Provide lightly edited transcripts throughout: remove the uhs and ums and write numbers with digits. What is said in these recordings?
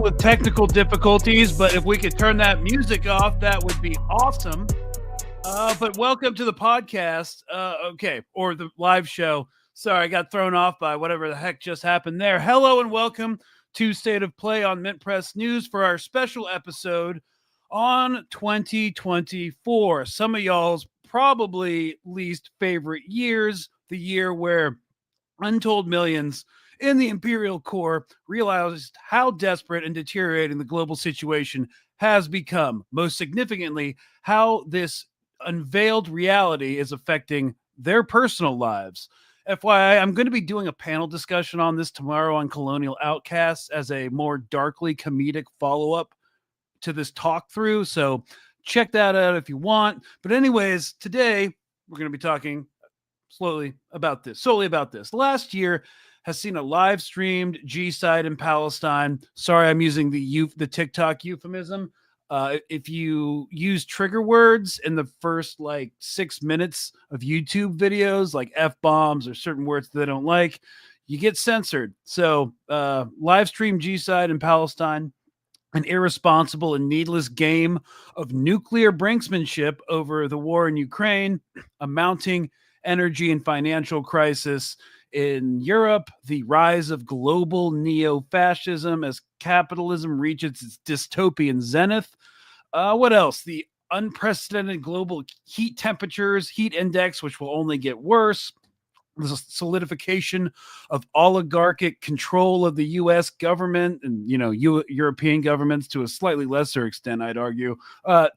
With technical difficulties, but if we could turn that music off, that would be awesome. But welcome to the podcast, or the live show. Sorry, I got thrown off by whatever the heck just happened there. Hello and welcome to State of Play on Mint Press News for our special episode on 2024. Some of y'all's probably least favorite years, the year where untold millions in the Imperial Core realized how desperate and deteriorating the global situation has become. Most significantly, how this unveiled reality is affecting their personal lives. FYI, I'm going to be doing a panel discussion on this tomorrow on Colonial Outcasts as a more darkly comedic follow-up to this talk through. So check that out if you want. But anyways, today we're going to be talking solely about this. Last year has seen a live streamed genocide in Palestine. Sorry, I'm using the TikTok euphemism. If you use trigger words in the first 6 minutes of YouTube videos, like F-bombs or certain words that they don't like, you get censored. So live stream genocide in Palestine, an irresponsible and needless game of nuclear brinksmanship over the war in Ukraine, a mounting energy and financial crisis in Europe, the rise of global neo-fascism as capitalism reaches its dystopian zenith. What else? The unprecedented global heat temperatures, heat index, which will only get worse. The solidification of oligarchic control of the U.S. government and, European governments to a slightly lesser extent, I'd argue,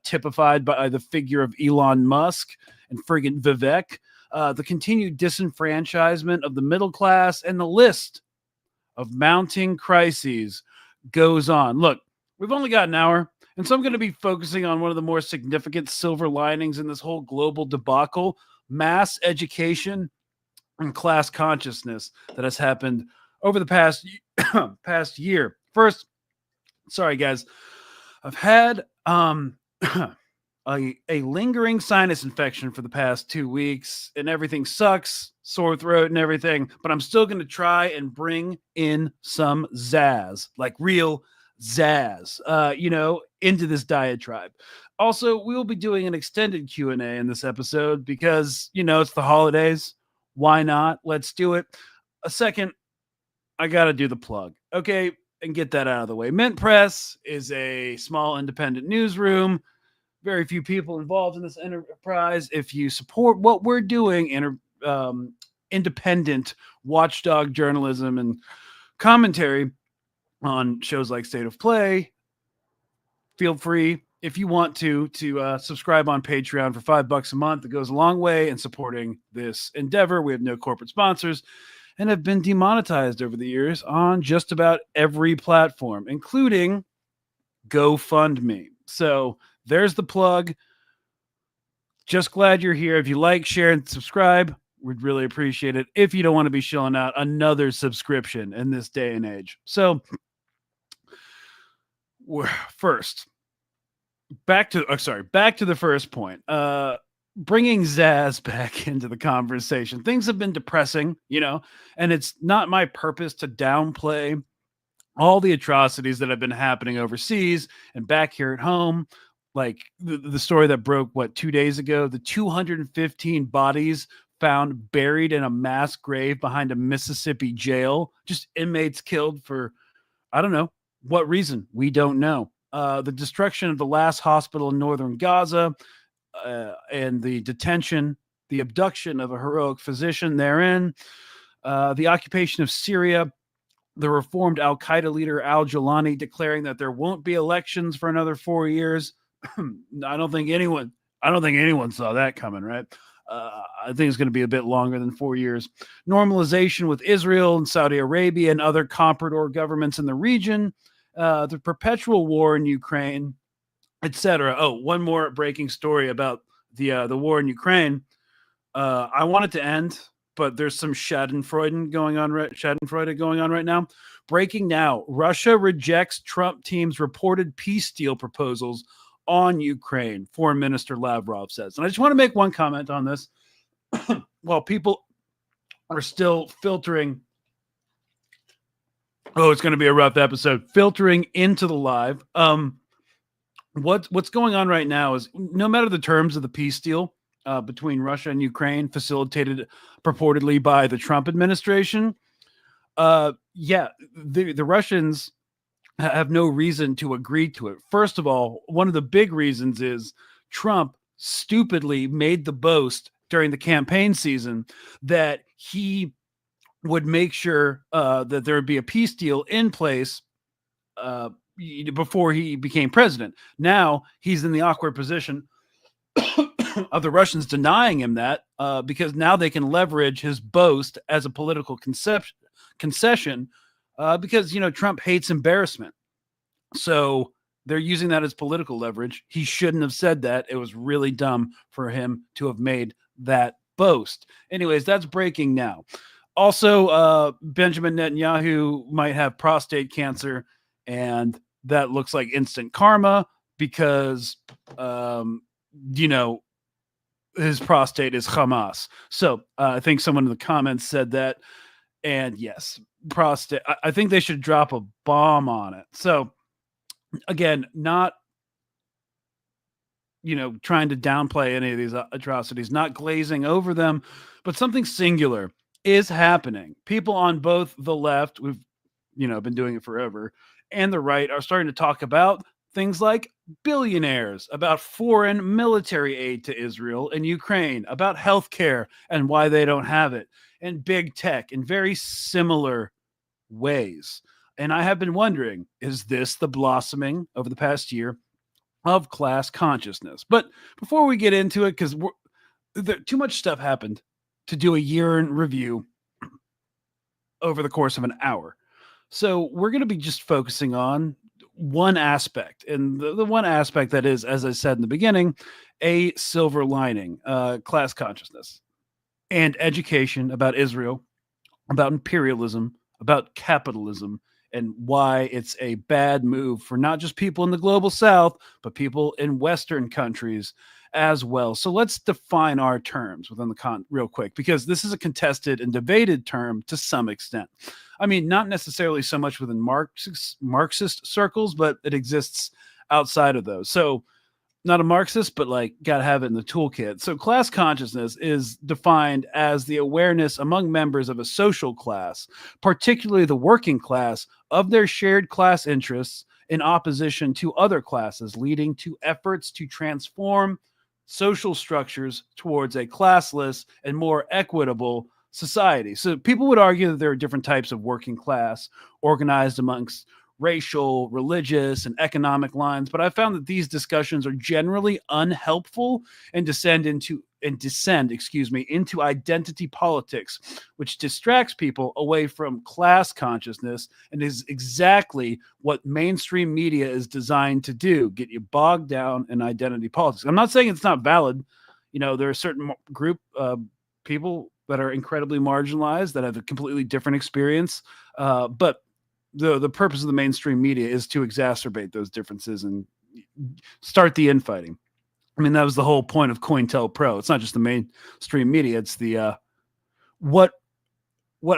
typified by the figure of Elon Musk and friggin' Vivek. The continued disenfranchisement of the middle class, and the list of mounting crises goes on. Look, we've only got an hour, and so I'm going to be focusing on one of the more significant silver linings in this whole global debacle: mass education and class consciousness that has happened over the past year. First, sorry guys, I've had a lingering sinus infection for the past 2 weeks, and everything sucks, sore throat and everything, but I'm still going to try and bring in some zazz, like real zazz, into this diatribe. Also, we will be doing an extended Q&A in this episode because, it's the holidays. Why not? Let's do it. A second, I got to do the plug. Okay, and get that out of the way. Mint Press is a small independent newsroom. Very few people involved in this enterprise. If you support what we're doing, independent watchdog journalism and commentary on shows like State of Play, feel free, if you want to subscribe on Patreon for $5 a month. It goes a long way in supporting this endeavor. We have no corporate sponsors and have been demonetized over the years on just about every platform, including GoFundMe. So there's the plug. Just glad you're here. If you like, share, and subscribe, we'd really appreciate it. If you don't want to be shelling out another subscription in this day and age. So, first, back to the first point. Bringing Zaz back into the conversation. Things have been depressing, and it's not my purpose to downplay all the atrocities that have been happening overseas and back here at home. Like the story that broke 2 days ago, the 215 bodies found buried in a mass grave behind a Mississippi jail. Just inmates killed for, I don't know what reason. We don't know. The destruction of the last hospital in northern Gaza, and the detention, the abduction of a heroic physician therein, the occupation of Syria, the reformed Al-Qaeda leader al-Jawlani declaring that there won't be elections for another 4 years. I don't think anyone saw that coming, right? I think it's going to be a bit longer than 4 years. Normalization with Israel and Saudi Arabia and other comprador governments in the region, the perpetual war in Ukraine, etc. Oh, one more breaking story about the war in Ukraine. I want it to end, but there's some Schadenfreude going on right now. Breaking now: Russia rejects Trump team's reported peace deal proposals on Ukraine. Foreign Minister Lavrov says, and I just want to make one comment on this. While people are still filtering, oh, it's going to be a rough episode, filtering into the live. What's going on right now is, no matter the terms of the peace deal between Russia and Ukraine, facilitated purportedly by the Trump administration, the Russians have no reason to agree to it. First of all, one of the big reasons is Trump stupidly made the boast during the campaign season that he would make sure that there would be a peace deal in place before he became president. Now he's in the awkward position of the Russians denying him that because now they can leverage his boast as a political concession because, Trump hates embarrassment. So they're using that as political leverage. He shouldn't have said that. It was really dumb for him to have made that boast. Anyways, that's breaking now. Also, Benjamin Netanyahu might have prostate cancer, and that looks like instant karma because, his prostate is Hamas. So I think someone in the comments said that. And yes, prostate. I think they should drop a bomb on it. So again, not, trying to downplay any of these atrocities, not glazing over them, but something singular is happening. People on both the left, we've, been doing it forever, and the right are starting to talk about things like billionaires, about foreign military aid to Israel and Ukraine, about healthcare and why they don't have it, and big tech in very similar ways. And I have been wondering, is this the blossoming over the past year of class consciousness? But before we get into it, because too much stuff happened to do a year in review over the course of an hour. So we're going to be just focusing on one aspect. And the one aspect that is, as I said in the beginning, a silver lining, class consciousness and education about Israel, about imperialism, about capitalism, and why it's a bad move for not just people in the global south, but people in Western countries as well. So let's define our terms within the real quick, because this is a contested and debated term to some extent. I mean, not necessarily so much within Marxist circles, but it exists outside of those. So not a Marxist, but got to have it in the toolkit. So class consciousness is defined as the awareness among members of a social class, particularly the working class, of their shared class interests in opposition to other classes, leading to efforts to transform social structures towards a classless and more equitable society. So people would argue that there are different types of working class organized amongst racial, religious, and economic lines, but I found that these discussions are generally unhelpful and descend into identity politics, which distracts people away from class consciousness and is exactly what mainstream media is designed to do: get you bogged down in identity politics. I'm not saying it's not valid. There are certain group people that are incredibly marginalized that have a completely different experience, but the purpose of the mainstream media is to exacerbate those differences and start the infighting. I mean, that was the whole point of COINTELPRO. It's not just the mainstream media. It's the what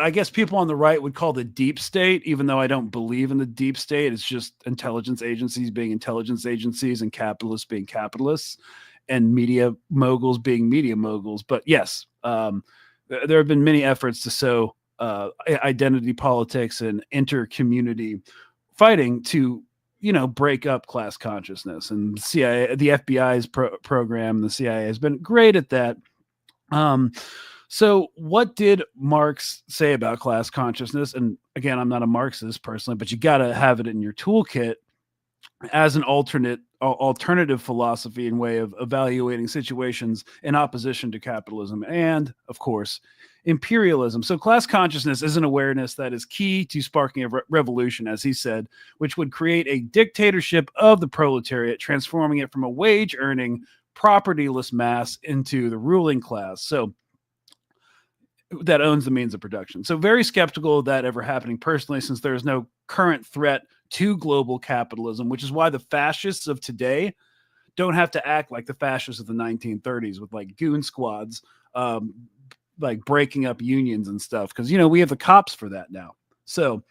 I guess people on the right would call the deep state, even though I don't believe in the deep state. It's just intelligence agencies being intelligence agencies and capitalists being capitalists and media moguls being media moguls. But yes, There have been many efforts to sow identity politics and inter-community fighting to, break up class consciousness. And the CIA, the FBI's program, the CIA has been great at that. So what did Marx say about class consciousness? And again, I'm not a Marxist personally, but you got to have it in your toolkit as an alternative philosophy and way of evaluating situations in opposition to capitalism and, of course, imperialism. So class consciousness is an awareness that is key to sparking a revolution, as he said, which would create a dictatorship of the proletariat, transforming it from a wage-earning, propertyless mass into the ruling class. So that owns the means of production. So very skeptical of that ever happening personally, since there is no current threat to global capitalism, which is why the fascists of today don't have to act like the fascists of the 1930s with like goon squads, like breaking up unions and stuff. Because, we have the cops for that now. So,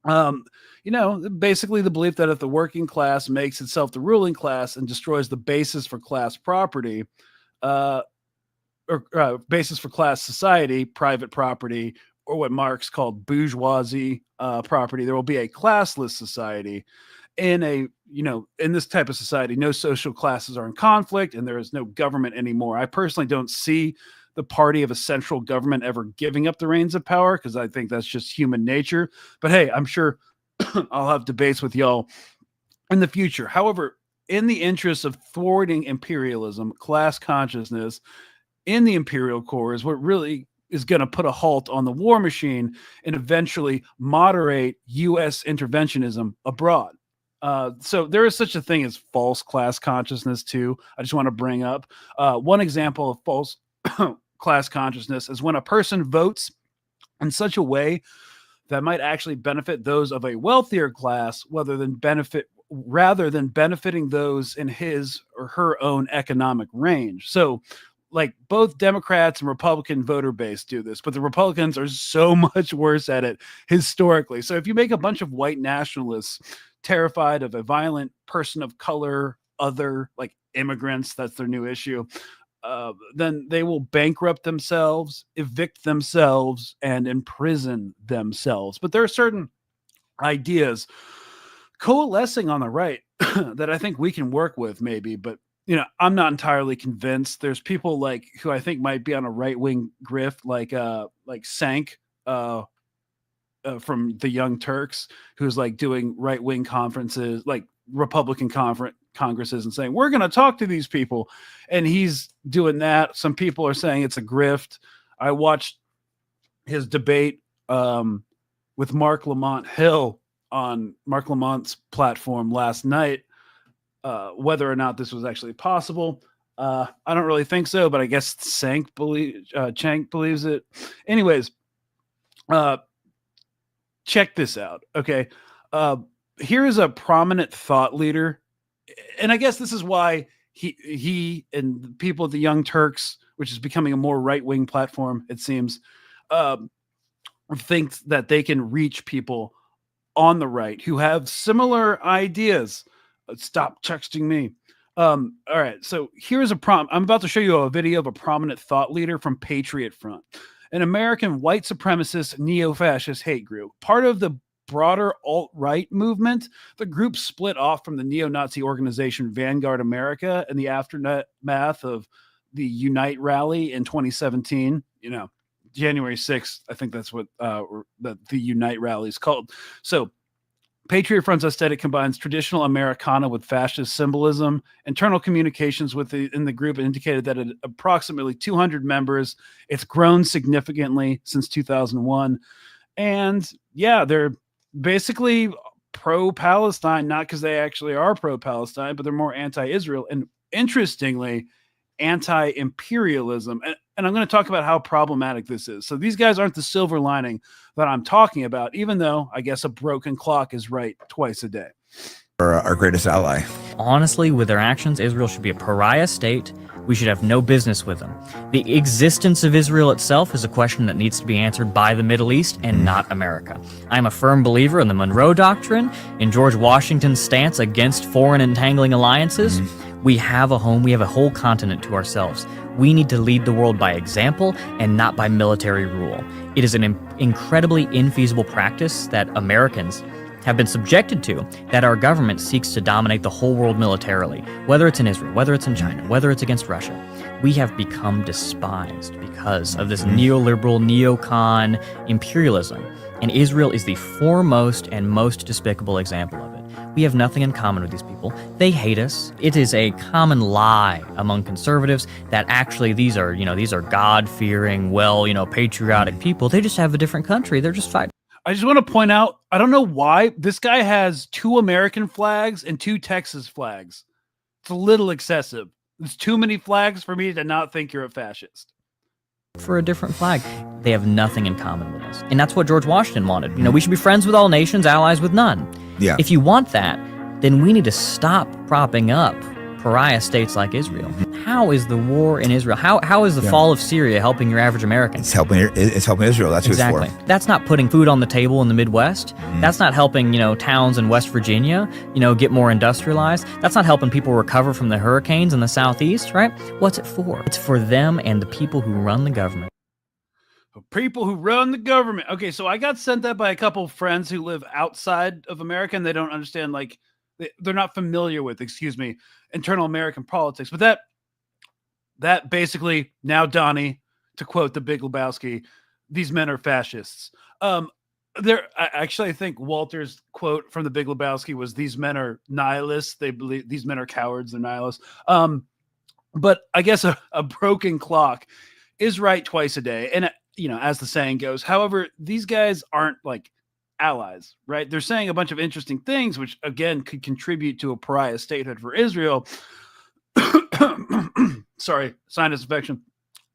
basically the belief that if the working class makes itself the ruling class and destroys the basis for class property, basis for class society, private property, or what Marx called bourgeoisie property, there will be a classless society. In this type of society, no social classes are in conflict and there is no government anymore. I personally don't see the party of a central government ever giving up the reins of power, because I think that's just human nature. But hey, I'm sure I'll have debates with y'all in the future. However, in the interest of thwarting imperialism, class consciousness in the imperial core is what really is going to put a halt on the war machine and eventually moderate U.S. interventionism abroad. So there is such a thing as false class consciousness too. I just want to bring up one example of false class consciousness is when a person votes in such a way that might actually benefit those of a wealthier class rather than benefiting those in his or her own economic range. So like both Democrats and Republican voter base do this, but the Republicans are so much worse at it historically. So if you make a bunch of white nationalists terrified of a violent person of color, other like immigrants, that's their new issue, then they will bankrupt themselves, evict themselves, and imprison themselves. But there are certain ideas coalescing on the right that I think we can work with maybe, but I'm not entirely convinced. There's people like who I think might be on a right-wing grift, like Sank from the Young Turks, who's like doing right-wing conferences, like Republican congresses, and saying, we're going to talk to these people. And he's doing that. Some people are saying it's a grift. I watched his debate with Mark Lamont Hill on Mark Lamont's platform last night. Whether or not this was actually possible, I don't really think so, but I guess Chank believes it. Anyways, check this out. Okay. Here is a prominent thought leader. And I guess this is why he and the people at the Young Turks, which is becoming a more right-wing platform, it seems, think that they can reach people on the right who have similar ideas. Stop texting me. All right. So here's I'm about to show you a video of a prominent thought leader from Patriot Front, an American white supremacist neo-fascist hate group. Part of the broader alt-right movement, the group split off from the neo-Nazi organization Vanguard America in the aftermath of the Unite rally in 2017. January 6th, I think that's what the Unite rally is called. So Patriot Front's aesthetic combines traditional Americana with fascist symbolism. Internal communications in the group indicated that at approximately 200 members, it's grown significantly since 2001. And yeah, they're basically pro-Palestine, not because they actually are pro-Palestine, but they're more anti-Israel. And interestingly, anti-imperialism. And I'm going to talk about how problematic this is. So these guys aren't the silver lining that I'm talking about, even though I guess a broken clock is right twice a day. Our greatest ally. Honestly, with their actions, Israel should be a pariah state. We should have no business with them. The existence of Israel itself is a question that needs to be answered by the Middle East and not America. I'm a firm believer in the Monroe Doctrine, in George Washington's stance against foreign entangling alliances. We have a home, we have a whole continent to ourselves. We need to lead the world by example and not by military rule. It is an incredibly infeasible practice that Americans have been subjected to, that our government seeks to dominate the whole world militarily, whether it's in Israel, whether it's in China, whether it's against Russia. We have become despised because of this neoliberal, neocon imperialism, and Israel is the foremost and most despicable example of it. We have nothing in common with these people. They hate us. It is a common lie among conservatives that actually these are God-fearing, patriotic people. They just have a different country. They're just fighting. I just want to point out, I don't know why this guy has 2 American flags and 2 Texas flags. It's a little excessive. There's too many flags for me to not think you're a fascist. For a different flag. They have nothing in common with us. And that's what George Washington wanted. We should be friends with all nations, allies with none. Yeah. If you want that, then we need to stop propping up pariah states like Israel. How is the war in Israel? How is the fall of Syria helping your average American? It's helping Israel. That's exactly. Who it's for. That's not putting food on the table in the Midwest. That's not helping, towns in West Virginia, get more industrialized. That's not helping people recover from the hurricanes in the Southeast, right? What's it for? It's for them and the people who run the government. People who run the government. Okay, so I got sent that by a couple of friends who live outside of America, and they don't understand, they're not familiar with, internal American politics. But that basically, now Donnie, to quote the Big Lebowski, these men are fascists. I think Walter's quote from the Big Lebowski was, "These men are nihilists. They believe these men are cowards. They're nihilists." But I guess a broken clock is right twice a day, and as the saying goes. However, these guys aren't allies, right? They're saying a bunch of interesting things, which again could contribute to a pariah statehood for Israel. Sorry, sinus infection.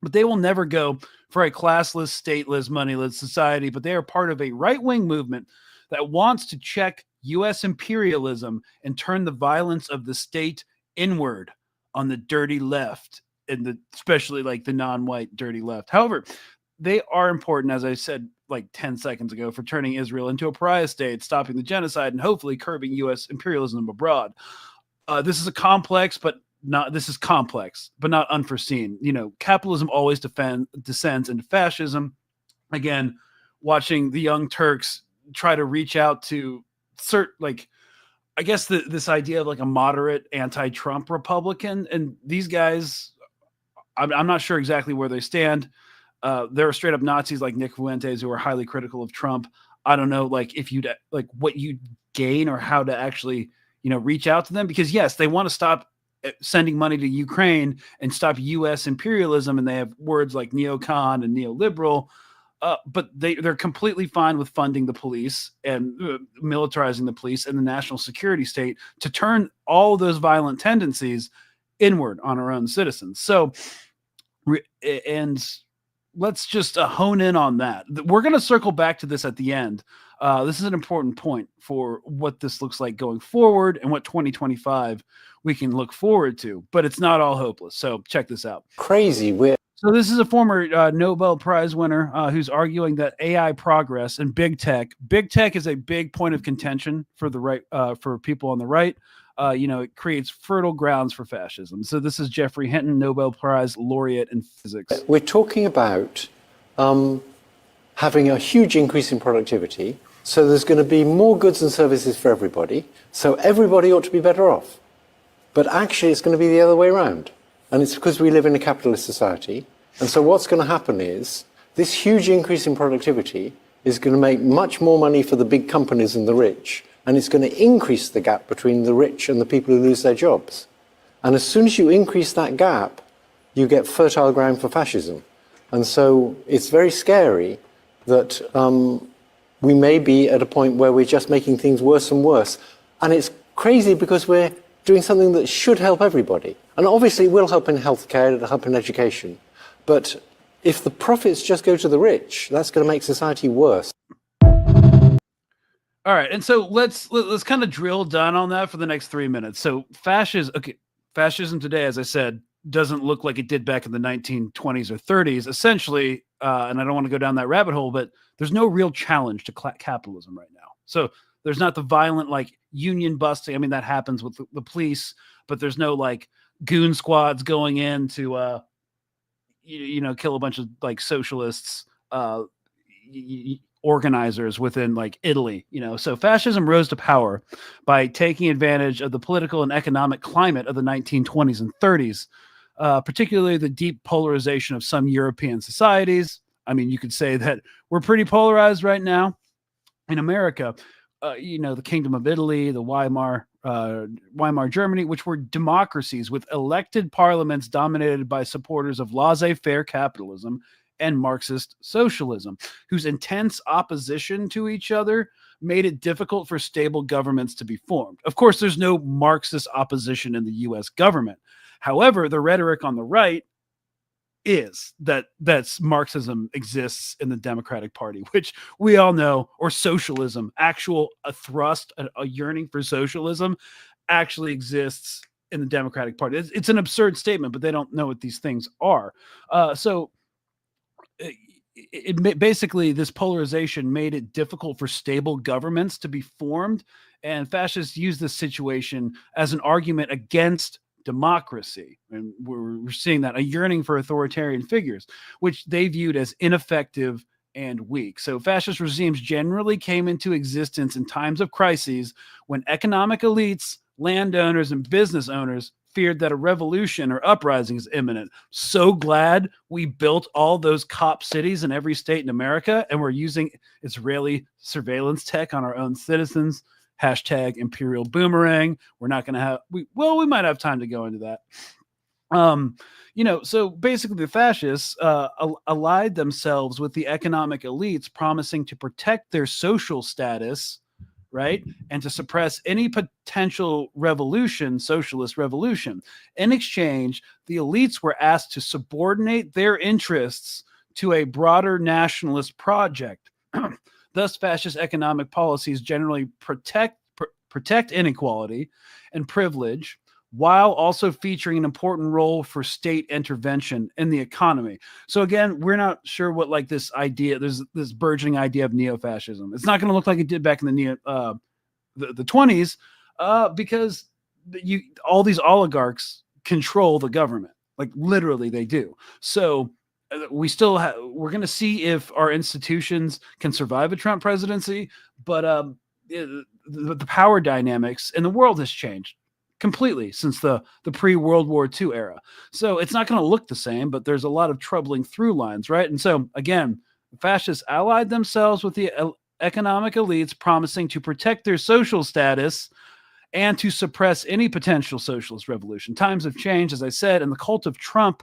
But they will never go for a classless, stateless, moneyless society. But they are part of a right-wing movement that wants to check U.S. imperialism and turn the violence of the state inward on the dirty left, and especially the non-white dirty left. However, they are important, as I said 10 seconds ago, for turning Israel into a pariah state, stopping the genocide, and hopefully curbing U.S. imperialism abroad. This is complex, but not unforeseen. Capitalism always descends into fascism. Again, watching the Young Turks try to reach out to this idea of a moderate anti-Trump Republican, and these guys, I'm not sure exactly where they stand. There are straight up Nazis like Nick Fuentes who are highly critical of Trump. I don't know, if you'd what you gain or how to actually, reach out to them, because yes, they want to stop sending money to Ukraine and stop U.S. imperialism. And they have words like neocon and neoliberal, but they're completely fine with funding the police and militarizing the police and the national security state to turn all those violent tendencies inward on our own citizens. So, and let's just hone in on that. We're going to circle back to this at the end. This is an important point for what this looks like going forward and what 2025 we can look forward to. But it's not all hopeless. So check this out. Crazy weird. So this is a former Nobel Prize winner who's arguing that AI progress and big tech is a big point of contention for the right, for people on the right. It creates fertile grounds for fascism. So this is Jeffrey Hinton, Nobel Prize laureate in physics. We're talking about having a huge increase in productivity. So there's going to be more goods and services for everybody. So everybody ought to be better off. But actually, it's going to be the other way around. And it's because we live in a capitalist society. And so what's going to happen is this huge increase in productivity is going to make much more money for the big companies and the rich. And it's going to increase the gap between the rich and the people who lose their jobs. And as soon as you increase that gap, you get fertile ground for fascism. And so it's very scary that we may be at a point where we're just making things worse and worse. And it's crazy because we're doing something that should help everybody. And obviously it will help in healthcare, it'll help in education. But if the profits just go to the rich, that's going to make society worse. All right, and so let's kind of drill down on that for the next 3 minutes. So fascism today, as I said, doesn't look like it did back in the 1920s or 30s. Essentially, and I don't want to go down that rabbit hole, but there's no real challenge to capitalism right now. So There's not the violent like union busting. I mean, that happens with the police, but there's no like goon squads going in to kill a bunch of like socialists, organizers within like Italy. So fascism rose to power by taking advantage of the political and economic climate of the 1920s and 30s, particularly the deep polarization of some European societies. I mean, you could say that we're pretty polarized right now in America. The Kingdom of Italy, the Weimar Germany, which were democracies with elected parliaments dominated by supporters of laissez-faire capitalism and Marxist socialism, whose intense opposition to each other made it difficult for stable governments to be formed. Of course, there's no Marxist opposition in the U.S. government. However, the rhetoric on the right is that Marxism exists in the Democratic Party, which we all know, or socialism, a thrust, a yearning for socialism actually exists in the Democratic Party. It's an absurd statement, but they don't know what these things are. So basically, this polarization made it difficult for stable governments to be formed, and fascists use this situation as an argument against democracy. And we're seeing that, a yearning for authoritarian figures, which they viewed as ineffective and weak. So fascist regimes generally came into existence in times of crises when economic elites, landowners, and business owners feared that a revolution or uprising is imminent. So glad we built all those cop cities in every state in America, and we're using Israeli surveillance tech on our own citizens. Hashtag imperial boomerang. We're not going to have, we might have time to go into that. So basically the fascists allied themselves with the economic elites, promising to protect their social status, right? And to suppress any potential revolution, socialist revolution. In exchange, the elites were asked to subordinate their interests to a broader nationalist project. Thus, fascist economic policies generally protect inequality and privilege, while also featuring an important role for state intervention in the economy. So again, we're not sure what like this idea, there's this burgeoning idea of neo-fascism. It's not going to look like it did back in the 20s, because all these oligarchs control the government. Like literally they do. So we're going to see if our institutions can survive a Trump presidency, but the power dynamics in the world has changed completely since the pre-World War II era. So it's not going to look the same, but there's a lot of troubling through lines, right? And so again, fascists allied themselves with the economic elites, promising to protect their social status and to suppress any potential socialist revolution. Times have changed, as I said, and the cult of Trump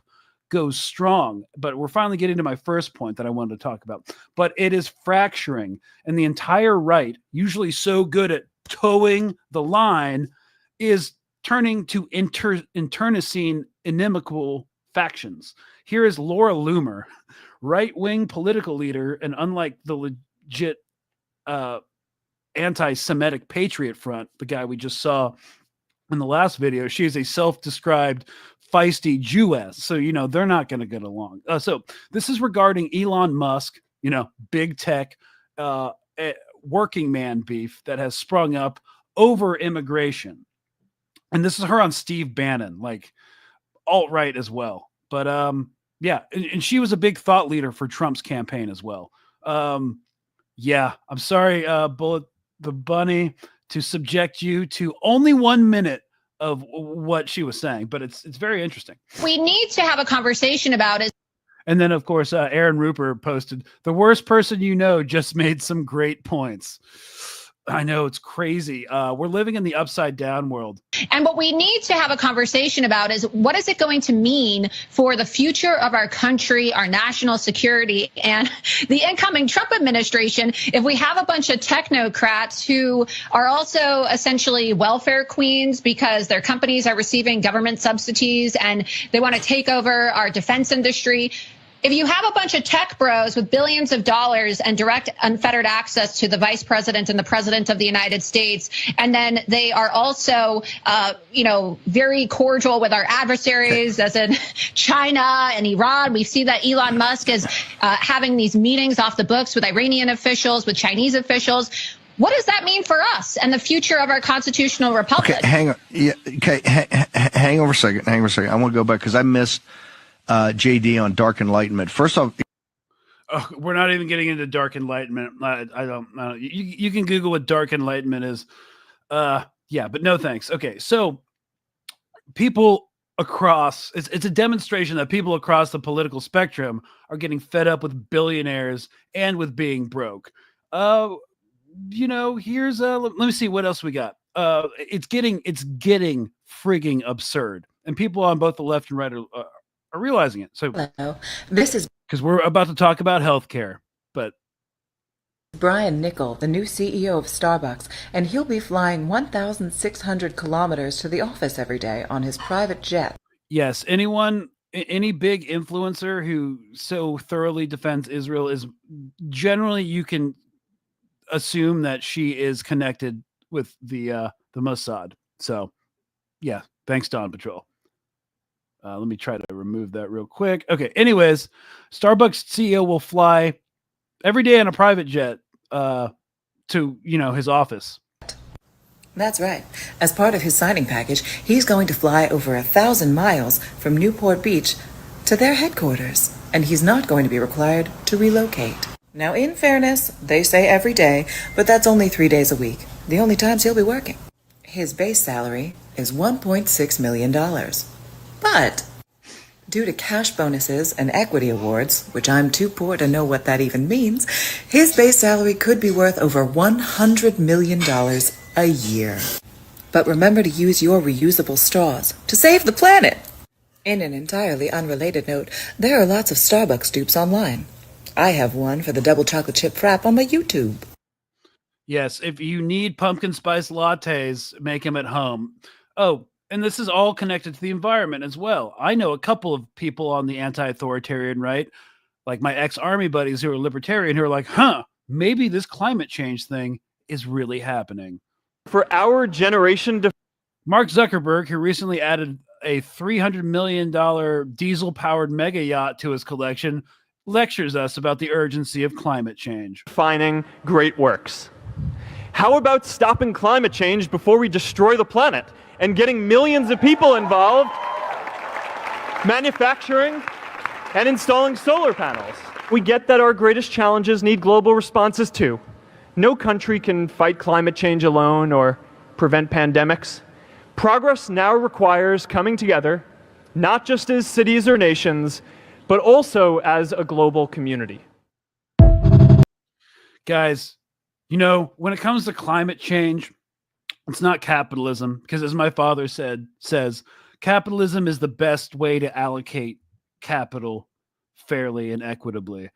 goes strong. But we're finally getting to my first point that I wanted to talk about. But it is fracturing, and the entire right, usually so good at towing the line, is turning to internecine inimical factions. Here is Laura Loomer, right-wing political leader, and unlike the legit anti-Semitic Patriot Front, the guy we just saw in the last video, she is a self-described feisty Jewess. So, they're not going to get along. So this is regarding Elon Musk, big tech, working man beef that has sprung up over immigration. And this is her on Steve Bannon, like alt-right as well. But yeah, and she was a big thought leader for Trump's campaign as well. Yeah, I'm sorry, Bullet the Bunny, to subject you to only 1 minute of what she was saying, but it's very interesting. We need to have a conversation about it. And then, of course, Aaron Rupert posted, "The worst person you know just made some great points." I know, it's crazy. We're living in the upside down world. And what we need to have a conversation about is, what is it going to mean for the future of our country, our national security, and the incoming Trump administration if we have a bunch of technocrats who are also essentially welfare queens because their companies are receiving government subsidies and they want to take over our defense industry? If you have a bunch of tech bros with billions of dollars and direct unfettered access to the vice president and the president of the United States, and then they are also, very cordial with our adversaries, as in China and Iran. We see that Elon Musk is having these meetings off the books with Iranian officials, with Chinese officials. What does that mean for us and the future of our constitutional republic? Okay, hang on. Yeah, okay, hang over a second. Hang over a second. I want to go back because I missed JD on dark enlightenment. First off, we're not even getting into dark enlightenment. I don't know. You can Google what dark enlightenment is. Yeah, but no thanks. Okay, so people across it's a demonstration that people across the political spectrum are getting fed up with billionaires and with being broke. Here's let me see what else we got. It's getting frigging absurd, and people on both the left and right are realizing it. So Hello, this is because we're about to talk about healthcare, but Brian Nickel, the new CEO of Starbucks, and he'll be flying 1,600 kilometers to the office every day on his private jet. yes, any big influencer who so thoroughly defends Israel is generally, you can assume that she is connected with the Mossad. So yeah, thanks, Dawn Patrol. Let me try to remove that real quick. Okay, anyways, Starbucks CEO will fly every day on a private jet to his office. That's right. As part of his signing package, he's going to fly over 1,000 miles from Newport Beach to their headquarters, and he's not going to be required to relocate. Now, in fairness, they say every day, but that's only 3 days a week, the only times he'll be working. His base salary is $1.6 million. But due to cash bonuses and equity awards, which I'm too poor to know what that even means, his base salary could be worth over $100 million a year. But remember to use your reusable straws to save the planet. In an entirely unrelated note, there are lots of Starbucks dupes online. I have one for the double chocolate chip frap on my YouTube. Yes, if you need pumpkin spice lattes, make them at home. Oh, and this is all connected to the environment as well. I know a couple of people on the anti-authoritarian right, like my ex-army buddies who are libertarian, who are like, maybe this climate change thing is really happening. For our generation to... Mark Zuckerberg, who recently added a $300 million diesel-powered mega yacht to his collection, lectures us about the urgency of climate change. Defining great works. How about stopping climate change before we destroy the planet and getting millions of people involved, manufacturing and installing solar panels? We get that our greatest challenges need global responses too. No country can fight climate change alone or prevent pandemics. Progress now requires coming together, not just as cities or nations, but also as a global community. Guys, when it comes to climate change, it's not capitalism, because as my father says, capitalism is the best way to allocate capital fairly and equitably.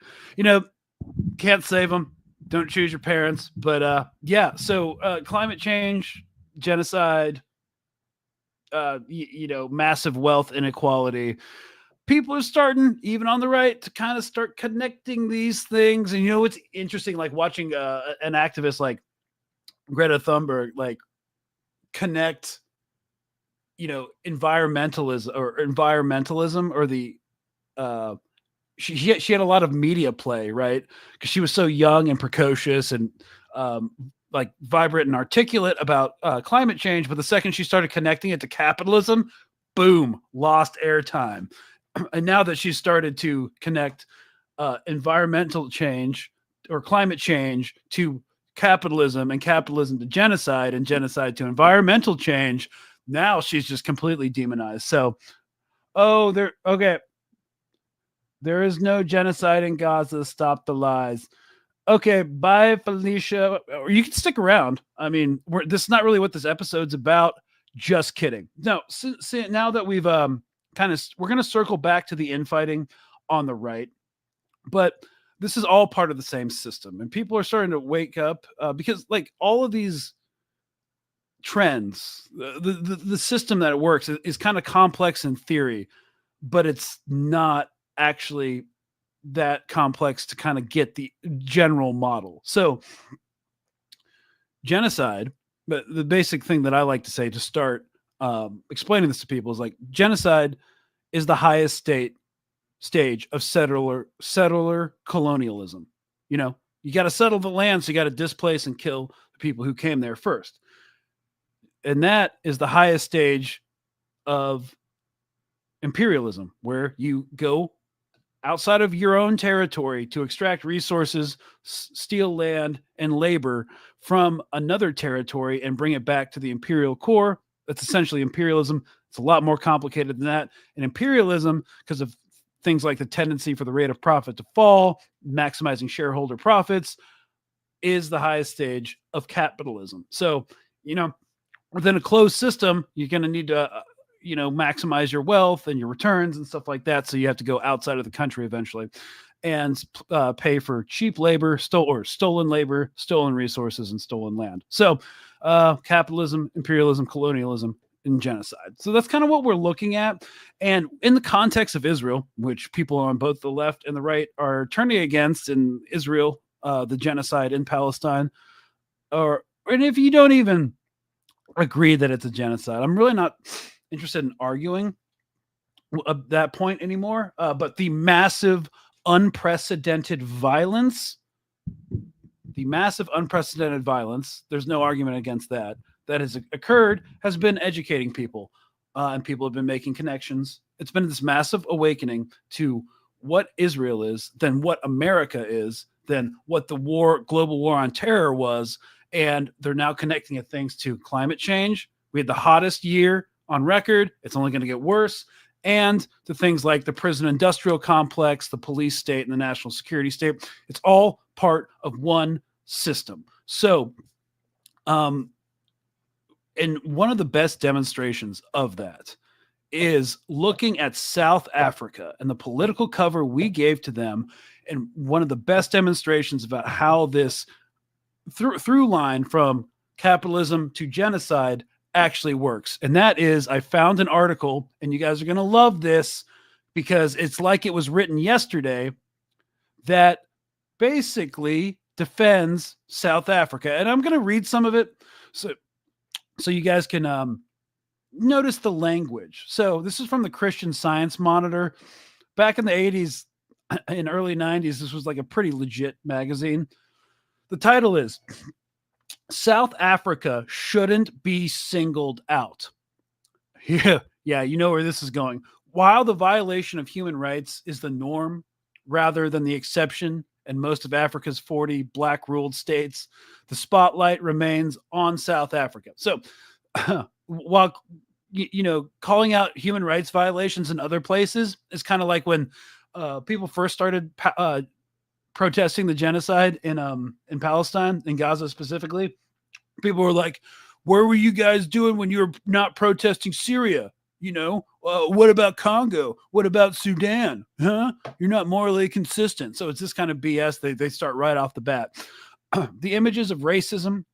Can't save them. Don't choose your parents. But so climate change, genocide, massive wealth inequality. People are starting, even on the right, to kind of start connecting these things. And it's interesting, like watching an activist like Greta Thunberg, like connect, environmentalism or the she had a lot of media play, right? Because she was so young and precocious and like vibrant and articulate about climate change. But the second she started connecting it to capitalism, boom, lost airtime. And now that she's started to connect environmental change or climate change to capitalism and capitalism to genocide and genocide to environmental change, now she's just completely demonized. So, there is no genocide in Gaza. Stop the lies. Okay, bye, Felicia. Or you can stick around. I mean, this is not really what this episode's about. Just kidding. No, now that we've we're going to circle back to the infighting on the right, but this is all part of the same system, and people are starting to wake up because, like, all of these trends, the system that it works is kind of complex in theory, but it's not actually that complex to kind of get the general model. So genocide, but the basic thing that I like to say to start explaining this to people is, like, genocide is the highest stage of settler colonialism. You got to settle the land, so you got to displace and kill the people who came there first. And that is the highest stage of imperialism, where you go outside of your own territory to extract resources, steal land and labor from another territory and bring it back to the imperial core. That's essentially imperialism. It's a lot more complicated than that. And imperialism, because of things like the tendency for the rate of profit to fall, maximizing shareholder profits, is the highest stage of capitalism. So, within a closed system, you're going to need to maximize your wealth and your returns and stuff like that. So you have to go outside of the country eventually and pay for cheap labor, stolen labor, stolen resources, and stolen land. So capitalism, imperialism, colonialism, and genocide. So that's kind of what we're looking at. And in the context of Israel, which people on both the left and the right are turning against in Israel, the genocide in Palestine, and if you don't even agree that it's a genocide, I'm really not interested in arguing that point anymore. But the massive, unprecedented violence, there's no argument against that has occurred, has been educating people. And people have been making connections. It's been this massive awakening to what Israel is, then what America is, then what the global war on terror was. And they're now connecting things to climate change. We had the hottest year on record. It's only going to get worse. And to things like the prison industrial complex, the police state, and the national security state. It's all part of one system. So, and one of the best demonstrations of that is looking at South Africa and the political cover we gave to them. And one of the best demonstrations about how this through line from capitalism to genocide actually works. And that is, I found an article, and you guys are going to love this because it's like it was written yesterday, that basically defends South Africa. And I'm going to read some of it so you guys can notice the language. So this is from the Christian Science Monitor. Back in the 80s and early 90s, this was like a pretty legit magazine. The title is South Africa Shouldn't Be Singled Out. Yeah, you know where this is going. While the violation of human rights is the norm rather than the exception in most of Africa's 40 black-ruled states, the spotlight remains on South Africa. So while, calling out human rights violations in other places is kind of like when people first started protesting the genocide in Palestine, in Gaza specifically. People were like, where were you guys doing when you were not protesting Syria? What about Congo? What about Sudan? Huh? You're not morally consistent. So it's this kind of BS. They start right off the bat. The images of racism,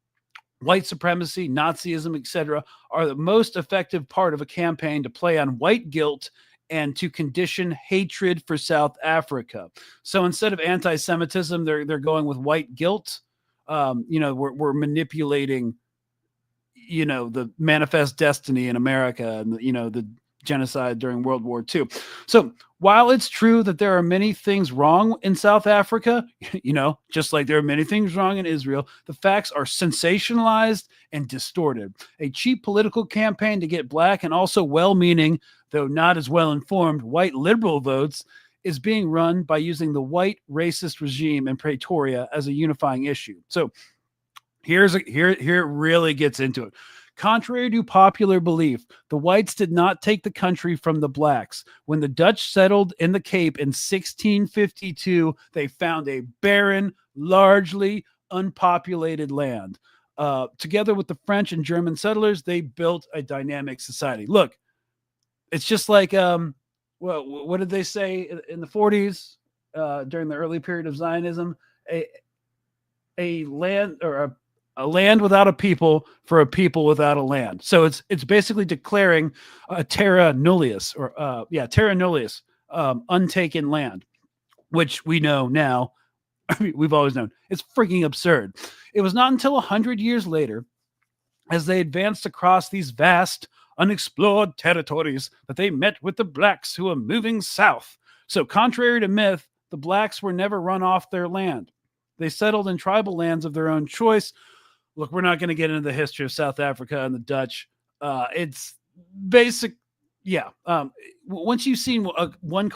white supremacy, Nazism, etc., are the most effective part of a campaign to play on white guilt and to condition hatred for South Africa. So instead of anti-Semitism, they're going with white guilt. We're manipulating, the manifest destiny in America and, the genocide during World War II. So while it's true that there are many things wrong in South Africa, just like there are many things wrong in Israel, the facts are sensationalized and distorted. A cheap political campaign to get black and also well-meaning, though not as well-informed, white liberal votes is being run by using the white racist regime in Pretoria as a unifying issue. So here it really gets into it. Contrary to popular belief, the whites did not take the country from the blacks. When the Dutch settled in the Cape in 1652, they found a barren, largely unpopulated land. Together with the French and German settlers, they built a dynamic society. Look, it's just like, what did they say in the 40s during the early period of Zionism? A land or a land without a people for a people without a land. So it's basically declaring terra nullius terra nullius, untaken land, which we know now. We've always known it's freaking absurd. It was not until 100 years later, as they advanced across these vast, unexplored territories, that they met with the blacks who were moving south. So contrary to myth, the blacks were never run off their land. They settled in tribal lands of their own choice. Look, we're not going to get into the history of South Africa and the Dutch. It's basic. Yeah. Once you've seen one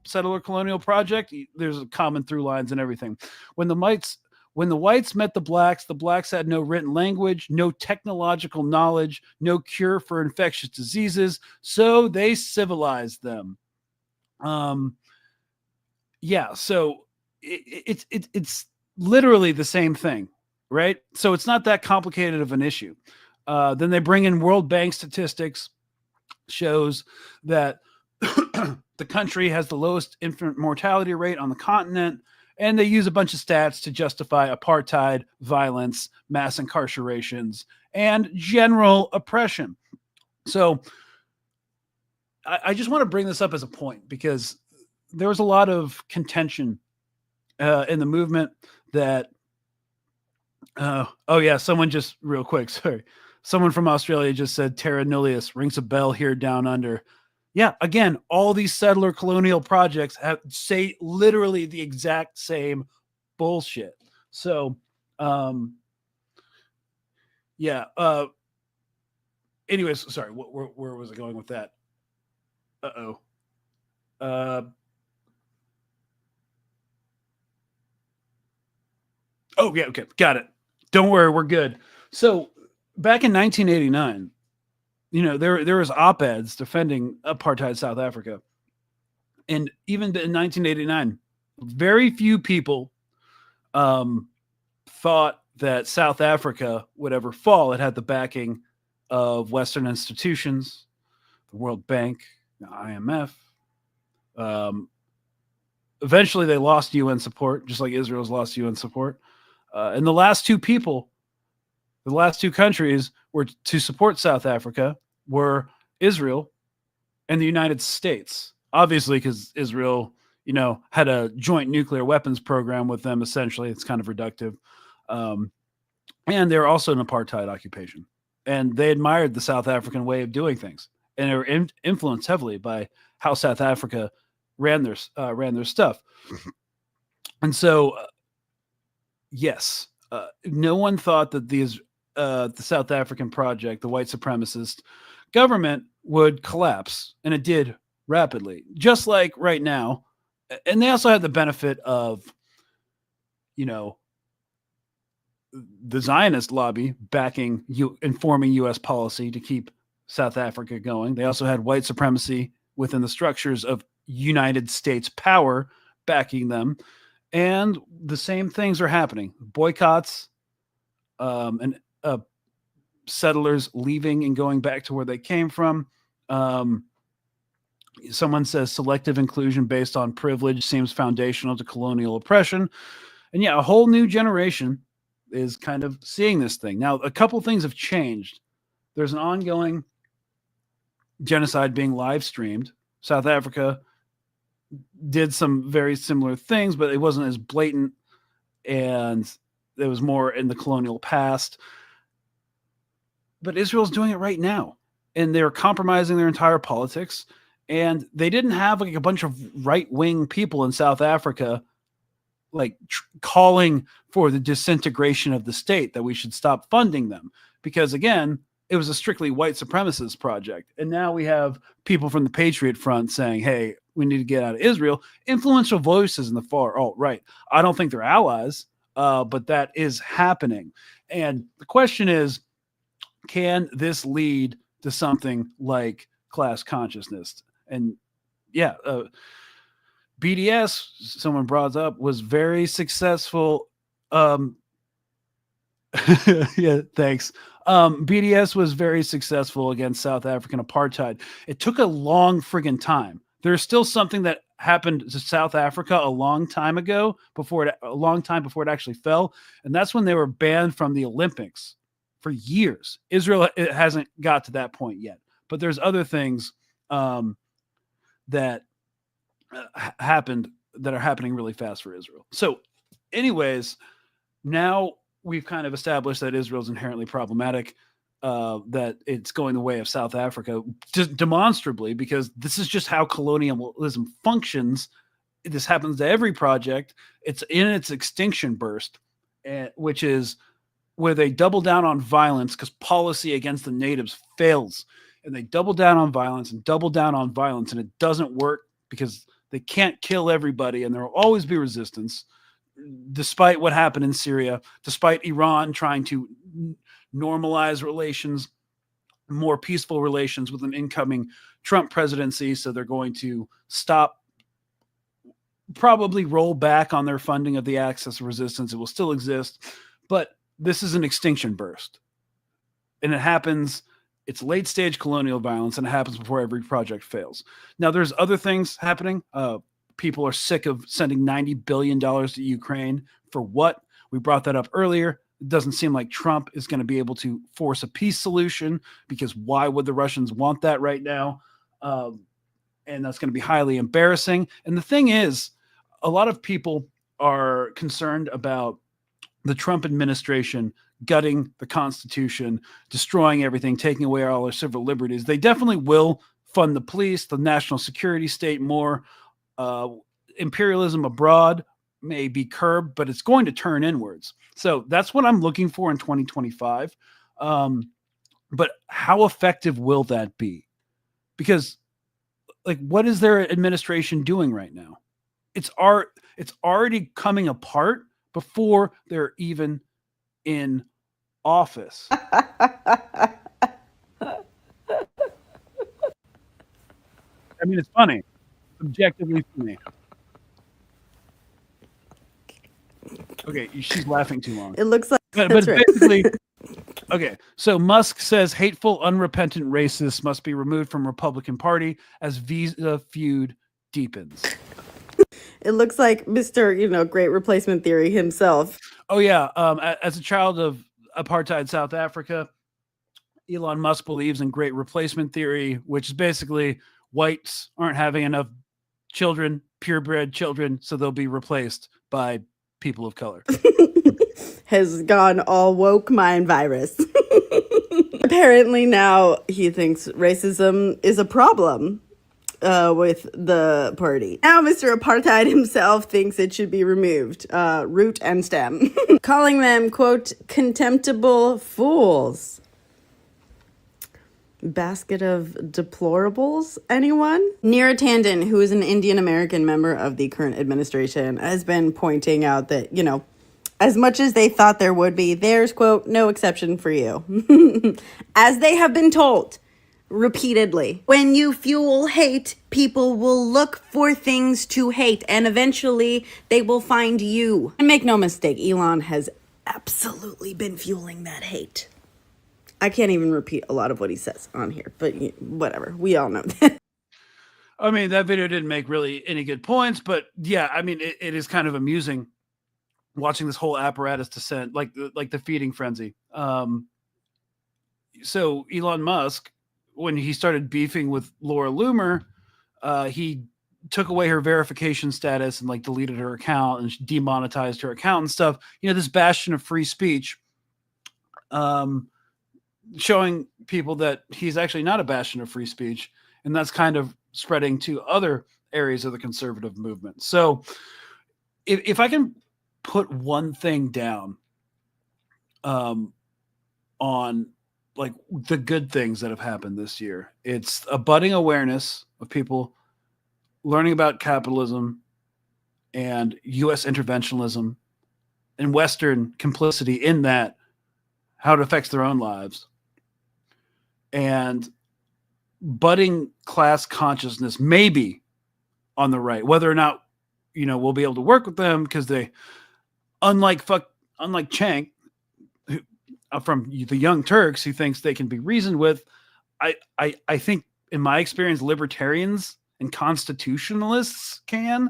settler colonial project, there's a common through lines and everything. When the whites met the blacks had no written language, no technological knowledge, no cure for infectious diseases, so they civilized them. Yeah, so it's literally the same thing, right? So it's not that complicated of an issue. Then they bring in World Bank statistics, shows that the country has the lowest infant mortality rate on the continent, and they use a bunch of stats to justify apartheid, violence, mass incarcerations, and general oppression. So I just want to bring this up as a point because there was a lot of contention in the movement that, someone just real quick, sorry. Someone from Australia just said terra nullius rings a bell here down under. Yeah, again, all these settler colonial projects say literally the exact same bullshit. So, anyways, sorry, where was I going with that? Okay, got it. Don't worry, we're good. So, back in 1989, there was op-eds defending apartheid South Africa. And even in 1989, very few people thought that South Africa would ever fall. It had the backing of Western institutions, the World Bank, the IMF. Eventually, they lost UN support, just like Israel's lost UN support. And the last two countries were to support South Africa were Israel and the United States. Obviously, because Israel, had a joint nuclear weapons program with them. Essentially, it's kind of reductive. And they were also an apartheid occupation. And they admired the South African way of doing things. And they were influenced heavily by how South Africa ran their stuff. And so, yes, no one thought that the South African project, the white supremacist government, would collapse, and it did rapidly, just like right now. And they also had the benefit of, the Zionist lobby backing informing U.S. policy to keep South Africa going. They also had white supremacy within the structures of United States power backing them. And the same things are happening. Boycotts, and settlers leaving and going back to where they came from. Someone says selective inclusion based on privilege seems foundational to colonial oppression. And yeah, a whole new generation is kind of seeing this thing. Now, a couple things have changed. There's an ongoing genocide being live streamed. South Africa did some very similar things, but it wasn't as blatant, and it was more in the colonial past. But Israel's doing it right now, and they're compromising their entire politics. And they didn't have like a bunch of right-wing people in South Africa like calling for the disintegration of the state, that we should stop funding them, because again, it was a strictly white supremacist project. And now we have people from the Patriot Front saying, hey, we need to get out of Israel. Influential voices in the far alt-right. I don't think they're allies, but that is happening. And the question is, can this lead to something like class consciousness? And yeah, BDS, someone brought up, was very successful. Yeah, thanks. BDS was very successful against South African apartheid. It took a long friggin' time. There's still something that happened to South Africa a long time before it actually fell. And that's when they were banned from the Olympics for years. Israel, it hasn't got to that point yet, but there's other things that happened that are happening really fast for Israel. So anyways, now we've kind of established that Israel's inherently problematic, that it's going the way of South Africa, just demonstrably, because this is just how colonialism functions this happens to every project. It's in its extinction burst, which is where they double down on violence because policy against the natives fails. And they double down on violence and double down on violence, and it doesn't work because they can't kill everybody, and there will always be resistance, despite what happened in Syria, despite Iran trying to normalize relations, more peaceful relations with an incoming Trump presidency. So they're going to probably roll back on their funding of the axis of resistance. It will still exist, but this is an extinction burst. And it happens, it's late stage colonial violence, and it happens before every project fails. Now there's other things happening. People are sick of sending $90 billion to Ukraine. For what? We brought that up earlier. It doesn't seem like Trump is going to be able to force a peace solution, because why would the Russians want that right now? And that's going to be highly embarrassing. And the thing is, a lot of people are concerned about the Trump administration gutting the Constitution, destroying everything, taking away all our civil liberties. They definitely will fund the police, the national security state more. Imperialism abroad may be curbed, but it's going to turn inwards. So that's what I'm looking for in 2025. But how effective will that be? Because, like, what is their administration doing right now? It's already coming apart before they're even in office. I mean, it's funny. Objectively funny. Okay, she's laughing too long. It looks like but right. Basically, okay. So Musk says hateful, unrepentant racists must be removed from Republican Party as visa feud deepens. It looks like Mr. Great Replacement Theory himself. Oh yeah. As a child of apartheid South Africa, Elon Musk believes in Great Replacement Theory, which is basically whites aren't having enough children, purebred children, so they'll be replaced by people of color. Has gone all woke mind virus. Apparently now he thinks racism is a problem with the party. Now Mr. Apartheid himself thinks it should be removed, root and stem. Calling them, quote, contemptible fools. Basket of deplorables, anyone? Neera Tanden, who is an Indian American member of the current administration, has been pointing out that, as much as they thought there would be, there's, quote, no exception for you. As they have been told repeatedly, when you fuel hate, people will look for things to hate, and eventually they will find you. And make no mistake, Elon has absolutely been fueling that hate. I can't even repeat a lot of what he says on here, but whatever. We all know that. I mean, that video didn't make really any good points, but yeah, I mean, it is kind of amusing watching this whole apparatus descend, like the feeding frenzy. So Elon Musk, when he started beefing with Laura Loomer, he took away her verification status and like deleted her account and demonetized her account and stuff. This bastion of free speech. Showing people that he's actually not a bastion of free speech, and that's kind of spreading to other areas of the conservative movement. So if I can put one thing down on like the good things that have happened this year, it's a budding awareness of people learning about capitalism and U.S. interventionism and Western complicity in that, how it affects their own lives. And budding class consciousness maybe on the right, whether or not we'll be able to work with them, because they, unlike Cenk, from the Young Turks, who thinks they can be reasoned with, I think in my experience libertarians and constitutionalists can,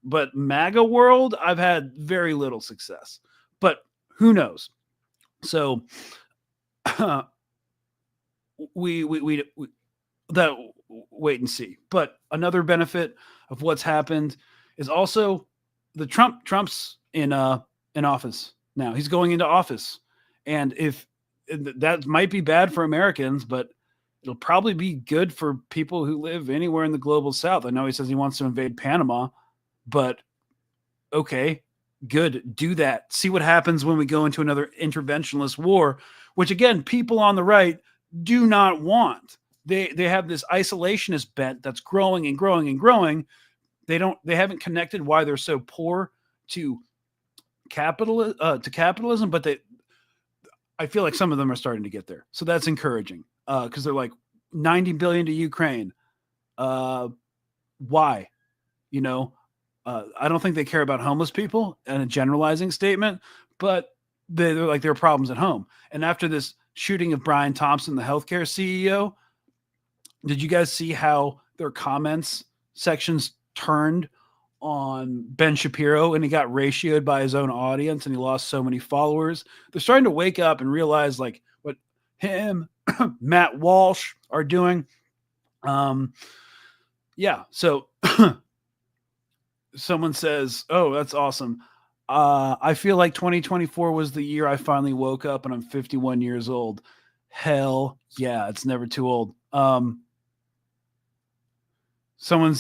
but MAGA world I've had very little success. But who knows? So we that wait and see. But another benefit of what's happened is also the Trump's in office now. He's going into office, and if that might be bad for Americans, but it'll probably be good for people who live anywhere in the global South. I know he says he wants to invade Panama, but okay, good, do that. See what happens when we go into another interventionist war, which again, people on the right do not want. They have this isolationist bent that's growing and growing and growing. They haven't connected why they're so poor to capitalism, but I feel like some of them are starting to get there. So that's encouraging. Because they're like 90 billion to Ukraine. Why? You know, I don't think they care about homeless people in a generalizing statement, but they're like, there are problems at home. And after this shooting of Brian Thompson, the healthcare CEO, did you guys see how their comments sections turned on Ben Shapiro, and he got ratioed by his own audience and he lost so many followers? They're starting to wake up and realize like what him, Matt Walsh are doing. Yeah. So someone says, oh, that's awesome. I feel like 2024 was the year I finally woke up, and I'm 51 years old. Hell yeah. It's never too old. Someone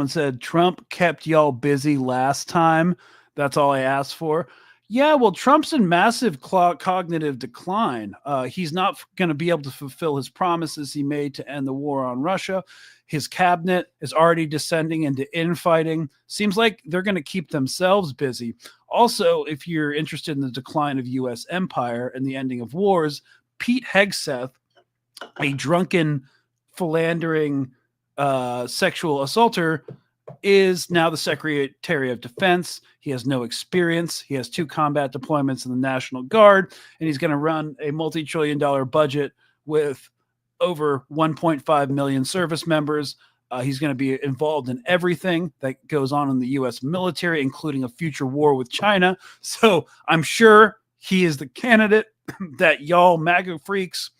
said Trump kept y'all busy last time. That's all I asked for. Yeah, well, Trump's in massive cognitive decline. He's not going to be able to fulfill his promises he made to end the war on Russia. His cabinet is already descending into infighting. Seems like they're going to keep themselves busy. Also, if you're interested in the decline of U.S. empire and the ending of wars, Pete Hegseth, a drunken, philandering sexual assaulter, is now the Secretary of Defense. He has no experience. He has 2 combat deployments in the National Guard, and he's going to run a multi-trillion-dollar budget with over 1.5 million service members. He's going to be involved in everything that goes on in the U.S. military, including a future war with China. So I'm sure he is the candidate that y'all MAGA freaks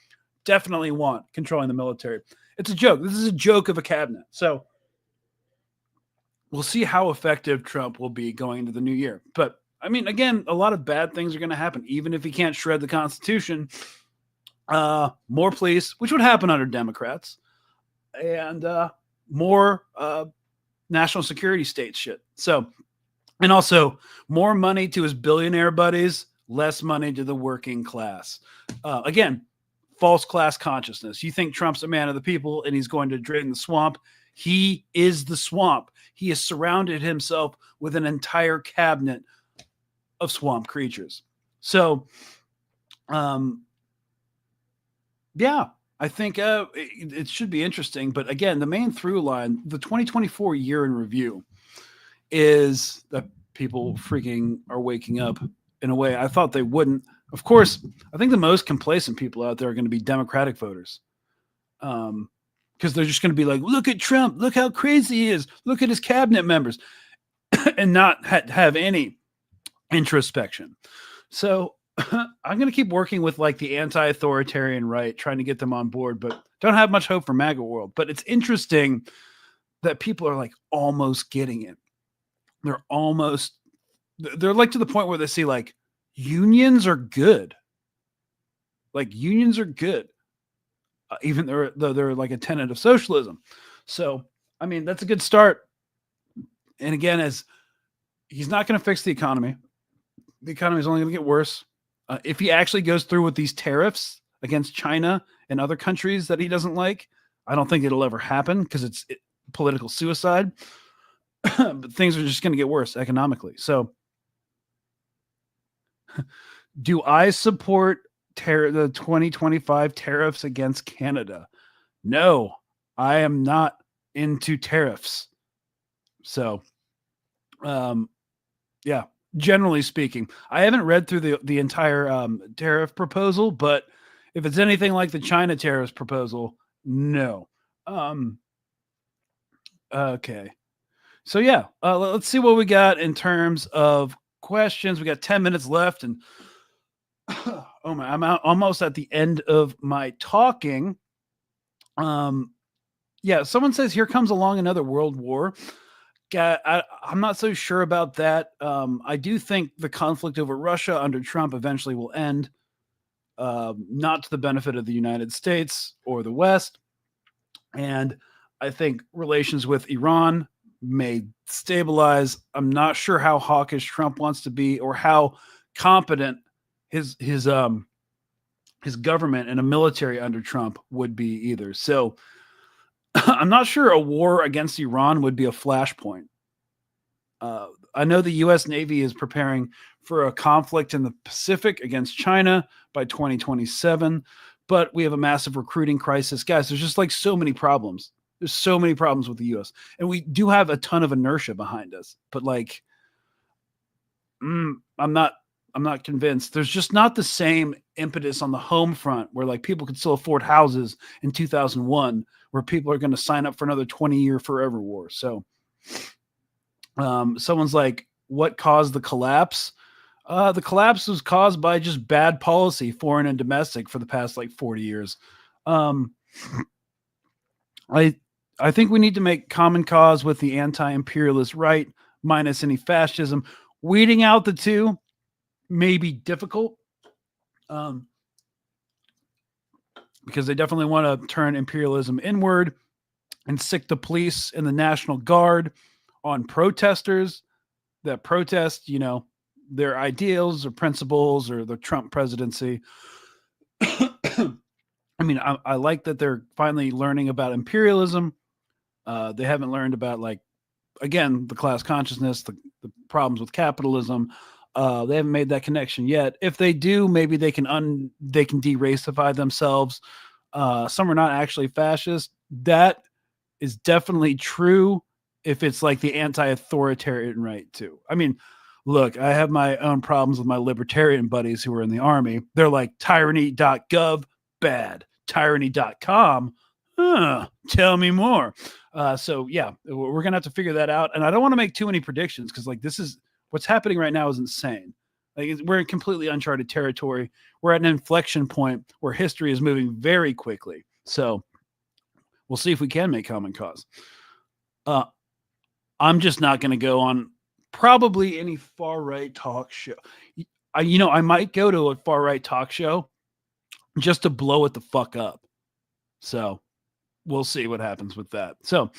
definitely want controlling the military. It's a joke. This is a joke of a cabinet. So we'll see how effective Trump will be going into the new year. But I mean, again, a lot of bad things are going to happen, even if he can't shred the Constitution. More police, which would happen under Democrats, and more national security state shit. So, and also more money to his billionaire buddies, less money to the working class. Again, false class consciousness. You think Trump's a man of the people and he's going to drain the swamp. He is the swamp. He has surrounded himself with an entire cabinet of swamp creatures. So, yeah, I think it should be interesting. But again, the main through line, the 2024 year in review, is that people freaking are waking up in a way I thought they wouldn't. Of course, I think the most complacent people out there are going to be Democratic voters. Because they're just going to be like, look at Trump, look how crazy he is, look at his cabinet members, and not have any introspection. So I'm going to keep working with like the anti-authoritarian right, trying to get them on board, but don't have much hope for MAGA world. But it's interesting that people are like almost getting it. They're like to the point where they see like unions are good. Like unions are good. Even though they're like a tenet of socialism. So, I mean, that's a good start. And again, as he's not going to fix the economy is only going to get worse. If he actually goes through with these tariffs against China and other countries that he doesn't like, I don't think it'll ever happen because it's political suicide. But things are just going to get worse economically. So, do I support the 2025 tariffs against Canada? No, I am not into tariffs. So, yeah, generally speaking, I haven't read through the entire tariff proposal, but if it's anything like the China tariffs proposal, no. Okay. So yeah, let's see what we got in terms of questions. We got 10 minutes left, and oh my, I'm almost at the end of my talking. Yeah, someone says here comes along another world war. I'm not so sure about that. I do think the conflict over Russia under Trump eventually will end, not to the benefit of the United States or the West. And I think relations with Iran may stabilize. I'm not sure how hawkish Trump wants to be or how competent his government and a military under Trump would be either. So I'm not sure a war against Iran would be a flashpoint. I know the U.S. Navy is preparing for a conflict in the Pacific against China by 2027, but we have a massive recruiting crisis. Guys, there's just like so many problems. There's so many problems with the U.S. And we do have a ton of inertia behind us, but like, I'm not convinced. There's just not the same impetus on the home front where like people could still afford houses in 2001, where people are going to sign up for another 20-year forever war. So someone's like, what caused the collapse? The collapse was caused by just bad policy, foreign and domestic, for the past like 40 years. I think we need to make common cause with the anti-imperialist right, minus any fascism. Weeding out the two may be difficult, because they definitely want to turn imperialism inward and sick the police and the National Guard on protesters that protest, their ideals or principles or the Trump presidency. I mean, I like that they're finally learning about imperialism. They haven't learned about, like, again, the class consciousness, the problems with capitalism. They haven't made that connection yet. If they do, maybe they can de-racify themselves. Some are not actually fascist. That is definitely true if it's like the anti-authoritarian right too. I mean, look, I have my own problems with my libertarian buddies who are in the army. They're like, tyranny.gov, bad. Tyranny.com, tell me more. So yeah, we're going to have to figure that out. And I don't want to make too many predictions because like what's happening right now is insane. Like we're in completely uncharted territory. We're at an inflection point where history is moving very quickly. So we'll see if we can make common cause. I'm just not going to go on probably any far-right talk show. I might go to a far-right talk show just to blow it the fuck up. So we'll see what happens with that. So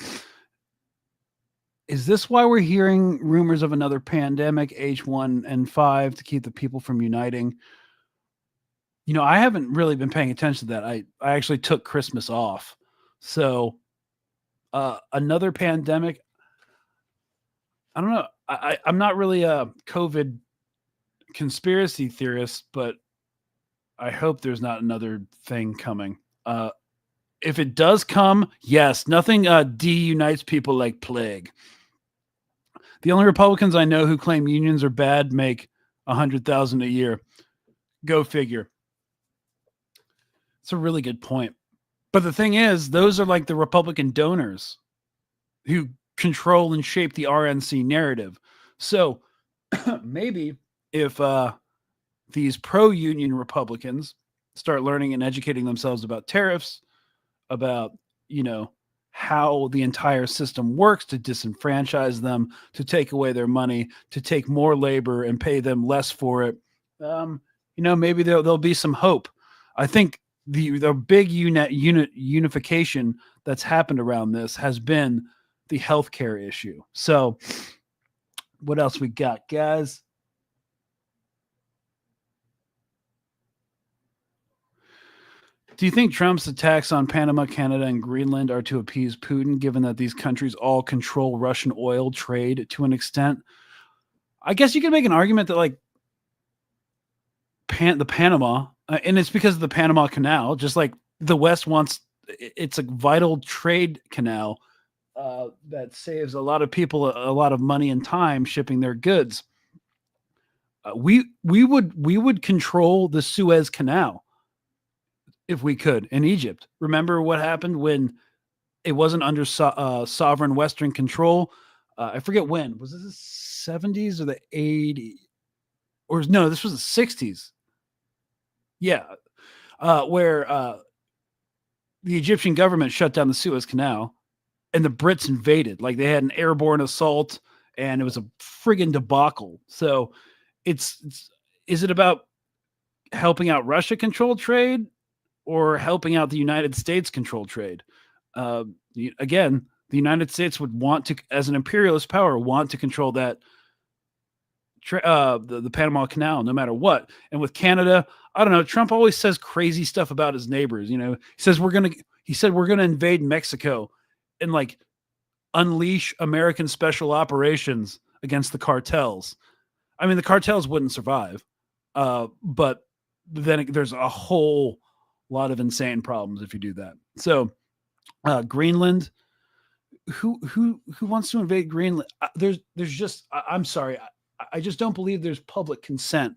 is this why we're hearing rumors of another pandemic, H1N5, to keep the people from uniting? I haven't really been paying attention to that. I actually took Christmas off. So another pandemic, I don't know. I'm not really a COVID conspiracy theorist, but I hope there's not another thing coming. If it does come, yes, nothing de-unites people like plague. The only Republicans I know who claim unions are bad make $100,000 a year. Go figure. It's a really good point. But the thing is, those are like the Republican donors who control and shape the RNC narrative. So maybe if these pro-union Republicans start learning and educating themselves about tariffs, about, how the entire system works to disenfranchise them, to take away their money, to take more labor and pay them less for it, maybe there'll be some hope. I think the big unification that's happened around this has been the healthcare issue. So what else we got, guys? Do you think Trump's attacks on Panama, Canada, and Greenland are to appease Putin, given that these countries all control Russian oil trade to an extent? I guess you could make an argument that, like, the Panama, and it's because of the Panama Canal, just like the West wants, it's a vital trade canal that saves a lot of people a lot of money and time shipping their goods. We would control the Suez Canal if we could in Egypt. Remember what happened when it wasn't under sovereign Western control? I forget when. Was this the 70s or the 80s? Or no, this was the 60s. Yeah. Where the Egyptian government shut down the Suez Canal and the Brits invaded. Like they had an airborne assault and it was a friggin' debacle. So is it about helping out Russia control trade or helping out the United States control trade? Again, the United States would want to, as an imperialist power, want to control that the Panama Canal, no matter what. And with Canada, I don't know. Trump always says crazy stuff about his neighbors. You know, he said we're gonna invade Mexico and like unleash American special operations against the cartels. I mean, the cartels wouldn't survive, but then there's a whole lot of insane problems if you do that. So, Greenland. Who wants to invade Greenland? There's just I'm sorry. I just don't believe there's public consent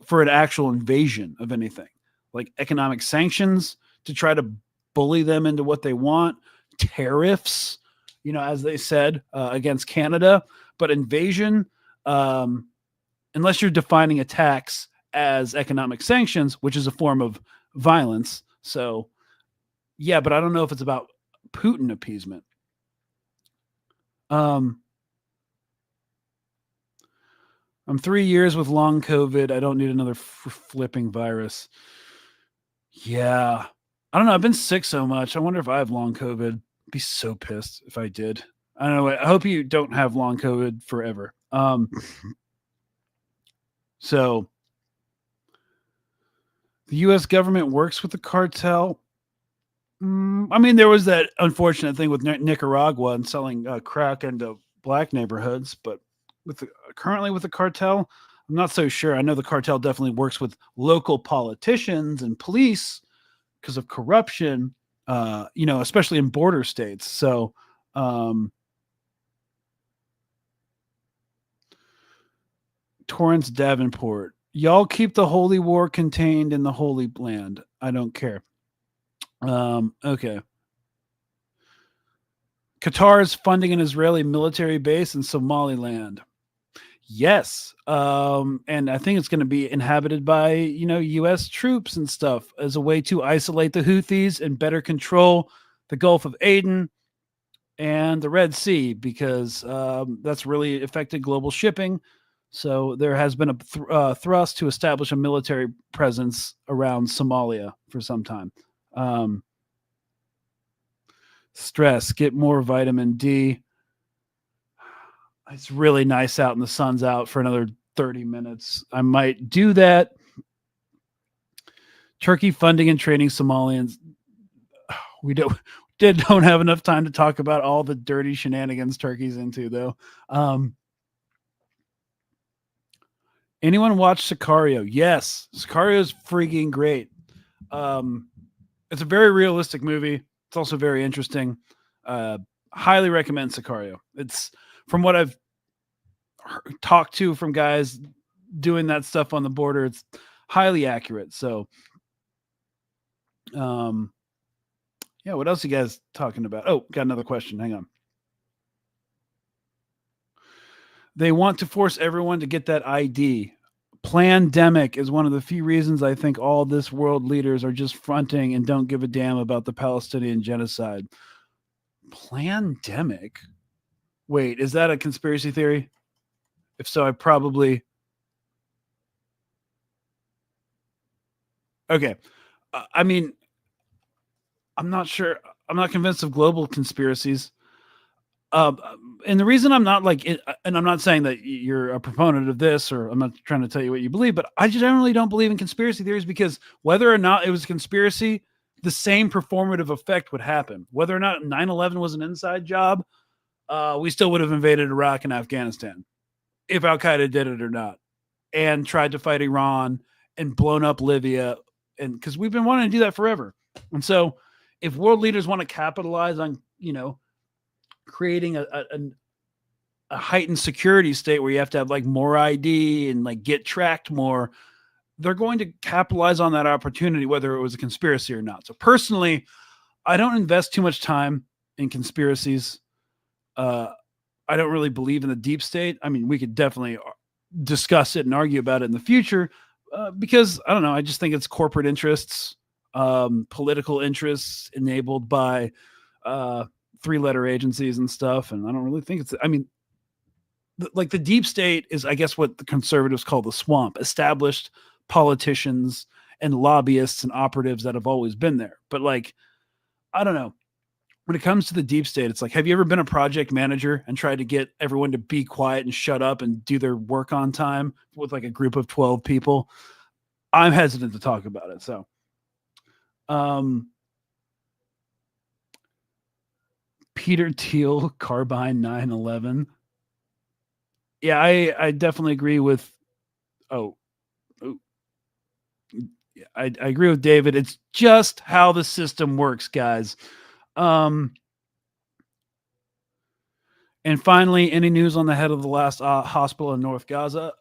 for an actual invasion of anything, like economic sanctions to try to bully them into what they want, tariffs, you know, as they said, against Canada, but invasion, unless you're defining attacks as economic sanctions, which is a form of violence. So yeah, but I don't know if it's about Putin appeasement. I'm 3 years with long COVID. I don't need another flipping virus. Yeah. I don't know. I've been sick so much. I wonder if I have long COVID. I'd be so pissed if I did. I don't know. I hope you don't have long COVID forever. So the U.S. government works with the cartel. I mean, there was that unfortunate thing with Nicaragua and selling crack into black neighborhoods, but currently with the cartel, I'm not so sure. I know the cartel definitely works with local politicians and police because of corruption, you know, especially in border states. So, Torrance Davenport, y'all keep the holy war contained in the Holy Land. I don't care. Okay. Qatar is funding an Israeli military base in Somaliland. Yes. And I think it's going to be inhabited by, you know, U.S. troops and stuff as a way to isolate the Houthis and better control the Gulf of Aden and the Red Sea, because that's really affected global shipping. So there has been a thrust to establish a military presence around Somalia for some time. Stress, get more vitamin D. It's really nice out and the sun's out for another 30 minutes. I might do that. Turkey funding and training Somalians. We don't have enough time to talk about all the dirty shenanigans Turkey's into, though. Anyone watch Sicario? Yes, Sicario is freaking great. It's a very realistic movie. It's also very interesting. Highly recommend Sicario. It's from what I've talked to from guys doing that stuff on the border. It's highly accurate. So, yeah. What else are you guys talking about? Oh, got another question. Hang on. They want to force everyone to get that ID. Plandemic is one of the few reasons I think all this world leaders are just fronting and don't give a damn about the Palestinian genocide. Plandemic? Wait, is that a conspiracy theory? If so, I probably... Okay. I mean, I'm not sure. I'm not convinced of global conspiracies. And the reason I'm not like, and I'm not saying that you're a proponent of this, or I'm not trying to tell you what you believe, but I generally don't believe in conspiracy theories, because whether or not it was a conspiracy, the same performative effect would happen. Whether or not 9/11 was an inside job, we still would have invaded Iraq and Afghanistan, if Al-Qaeda did it or not, and tried to fight Iran and blown up Libya. And because we've been wanting to do that forever. And so if world leaders want to capitalize on, you know, creating a heightened security state where you have to have like more ID and like get tracked more, they're going to capitalize on that opportunity, whether it was a conspiracy or not. So personally, I don't invest too much time in conspiracies. I don't really believe in the deep state. I mean, we could definitely discuss it and argue about it in the future, because I don't know. I just think it's corporate interests, political interests enabled by, 3-letter agencies and stuff. And I don't really think it's, I mean, like the deep state is, I guess, what the conservatives call the swamp, established politicians and lobbyists and operatives that have always been there. But like, I don't know. when it comes to the deep state, it's like, have you ever been a project manager and tried to get everyone to be quiet and shut up and do their work on time with like a group of 12 people? I'm hesitant to talk about it. So, Peter Thiel, Carbine 911. Yeah, I definitely agree with. I agree with David. It's just how the system works, guys. And finally, any news on the head of the last hospital in North Gaza?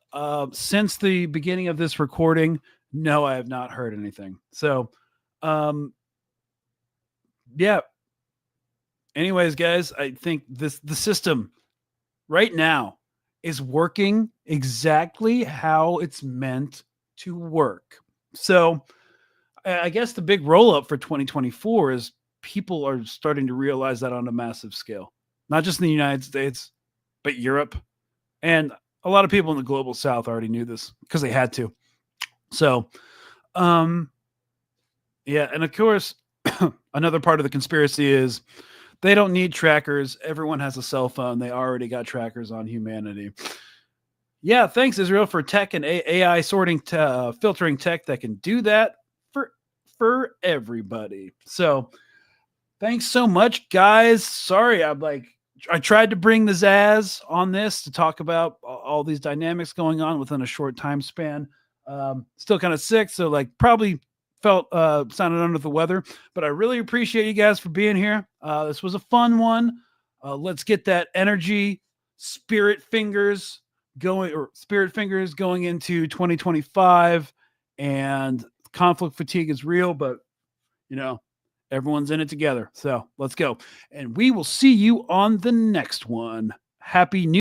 Since the beginning of this recording, no, I have not heard anything. So, yeah. Anyways, guys, I think the system right now is working exactly how it's meant to work. So I guess the big roll up for 2024 is people are starting to realize that on a massive scale, not just in the United States, but Europe. And a lot of people in the global South already knew this because they had to. So, yeah. And of course, another part of the conspiracy is they don't need trackers. Everyone has a cell phone. They already got trackers on humanity. Yeah, thanks, Israel, for tech and AI sorting, filtering tech that can do that for everybody. So thanks so much, guys. Sorry, I tried to bring the zazz on this to talk about all these dynamics going on within a short time span. Still kind of sick, so like probably felt sounded under the weather, but I really appreciate you guys for being here. This was a fun one. Let's get that energy, spirit fingers going into 2025. And conflict fatigue is real, but everyone's in it together. So let's go. And we will see you on the next one. Happy New